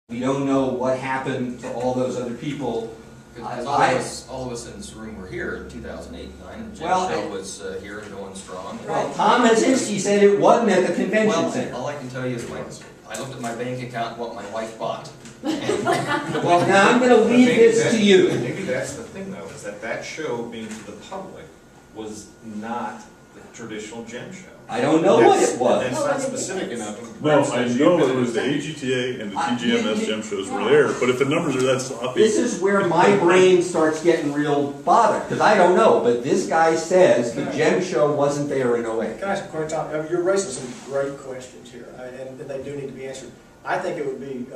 We don't know what happened to all those other people. Because all of us in this room were here in 2008 and 9, and Jim Show was here and going strong. Well, Tom Helsinki said it wasn't at the convention center. All I can tell you is I looked at my bank account and what my wife bought. Well, now I'm going to leave this to you. Maybe that's the thing, though, is that show being to the public was not the traditional gem show. I don't know what it was. That's not specific enough. Well, I know it was the AGTA and the TGMS gem shows were there, but if the numbers are that sloppy... This is where my brain starts getting real bothered, because I don't know, but this guy says the gem show wasn't there in 08. Can I ask a question, Tom? You're raising some great questions here, and they do need to be answered. I think it would be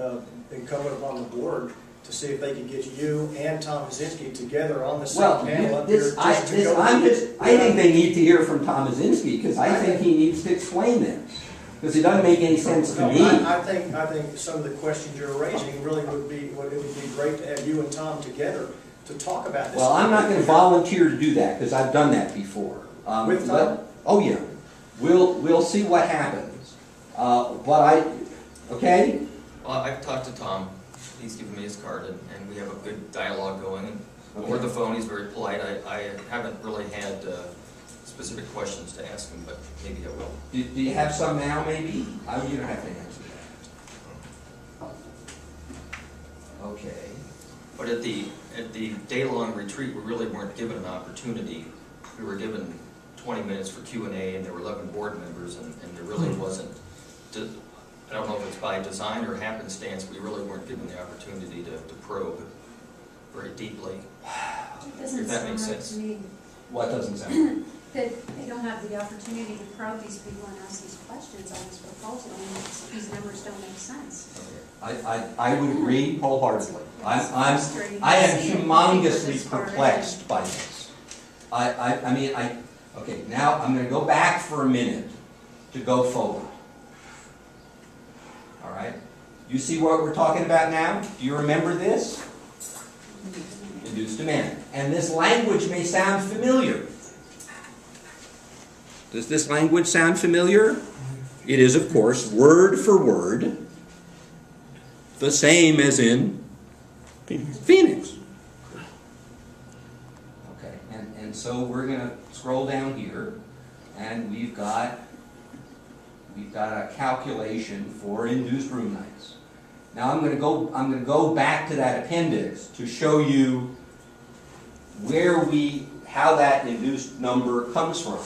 incumbent upon the board to see if they could get you and Tom Helsinki together on the same panel up here. I think they need to hear from Tom Helsinki, because I think he needs to explain this. Because it doesn't make any sense to me. I think some of the questions you're raising really would be, it would be great to have you and Tom together to talk about this. Well, I'm not going to volunteer to do that, because I've done that before. With Tom? Oh yeah. We'll see what happens. Okay? Well, I've talked to Tom. He's given me his card, and we have a good dialogue going. And over the phone, he's very polite. I haven't really had specific questions to ask him, but maybe I will. Do you have some now, maybe? You don't have to answer that. Okay. But at the day-long retreat, we really weren't given an opportunity. We were given 20 minutes for Q&A, and there were 11 board members, and there really wasn't. I don't know if it's by design or happenstance, we really weren't given the opportunity to probe very deeply. If that makes sense. What doesn't sound That they don't have the opportunity to probe these people and ask these questions on this proposal, and these numbers don't make sense. I would agree wholeheartedly. I am humongously perplexed by this. Okay, now I'm going to go back for a minute to go forward. All right? You see what we're talking about now? Do you remember this? Induced demand. And this language may sound familiar. Does this language sound familiar? It is, of course, word for word, the same as in Phoenix. Okay, and so we're going to scroll down here, and we've got a calculation for induced room nights. Now I'm going to go back to that appendix to show you how that induced number comes from.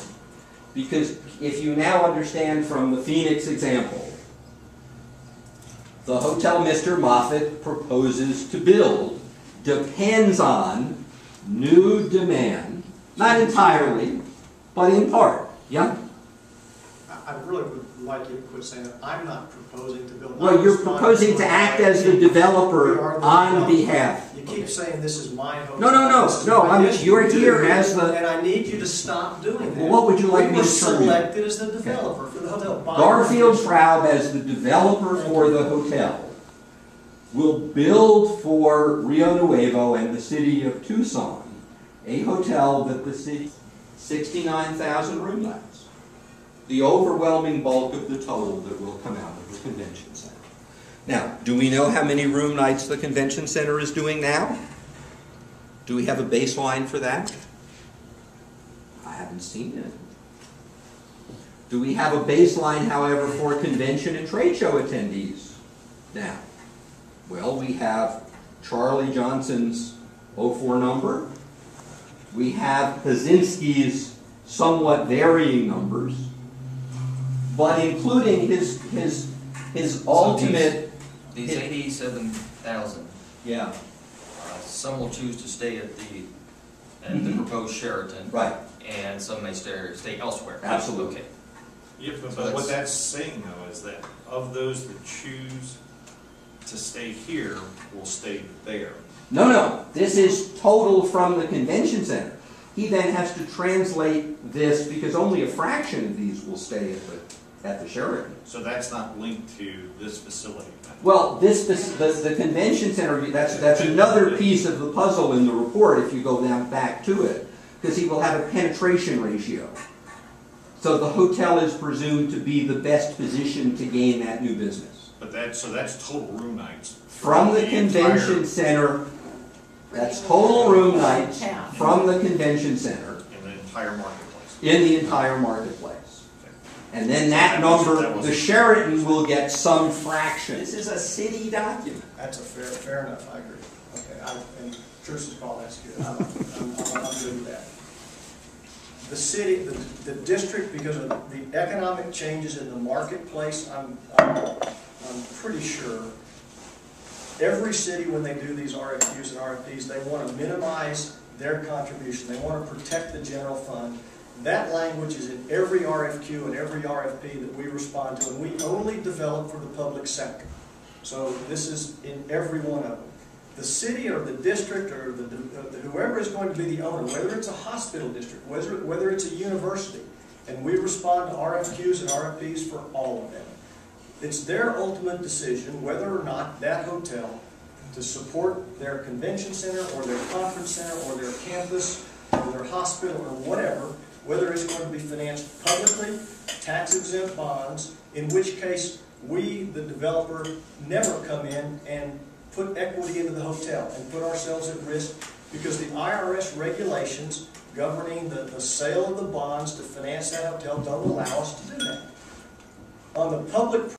Because if you now understand from the Phoenix example, the hotel Mr. Moffett proposes to build depends on new demand, not entirely, but in part. Yeah? I really would like you to quit saying that. I'm not proposing to build. Well, you're proposing to act as the developer on behalf. You keep saying this is my hotel. No. You're here as the. And I need you to stop doing that. Well, what would you like me to turn you? Selected as the developer for the hotel. Garfield Traub, as the developer for the hotel, will build for Rio Nuevo and the City of Tucson a hotel that the city 69,000 room nights. The overwhelming bulk of the total that will come out of the convention center. Now, do we know how many room nights the convention center is doing now? Do we have a baseline for that? I haven't seen it. Do we have a baseline, however, for convention and trade show attendees now? Well, we have Charlie Johnson's 04 number. We have Helsinki's somewhat varying numbers. But including his ultimate... These 87,000. Yeah. Some will choose to stay at the proposed Sheraton. Right. And some may stay elsewhere. Absolutely. Okay. Yeah, but what that's saying, though, is that of those that choose to stay here will stay there. No. This is total from the convention center. He then has to translate this because only a fraction of these will stay at the Sheraton. So that's not linked to this facility. Well, the convention center, that's another piece of the puzzle in the report if you go down back to it, because he will have a penetration ratio. So the hotel is presumed to be the best position to gain that new business. But that's total room nights. From the entire- convention center, that's total room nights from the convention center In the entire marketplace. in the entire marketplace. Okay. And then that number, that was- the Sheraton will get some fraction. This is a city document. That's a fair enough, I agree. Okay, and Trish's call, that's good. I'm good with that. The city, the district, because of the economic changes in the marketplace, I'm pretty sure every city, when they do these RFQs and RFPs, they want to minimize their contribution. They want to protect the general fund. That language is in every RFQ and every RFP that we respond to, and we only develop for the public sector. So this is in every one of them. The city or the district or whoever is going to be the owner, whether it's a hospital district, whether it's a university, and we respond to RFQs and RFPs for all of them. It's their ultimate decision whether or not that hotel to support their convention center or their conference center or their campus or their hospital or whatever, whether it's going to be financed publicly, tax-exempt bonds, in which case we, the developer, never come in and put equity into the hotel and put ourselves at risk because the IRS regulations governing the sale of the bonds to finance that hotel don't allow us to do that. On the public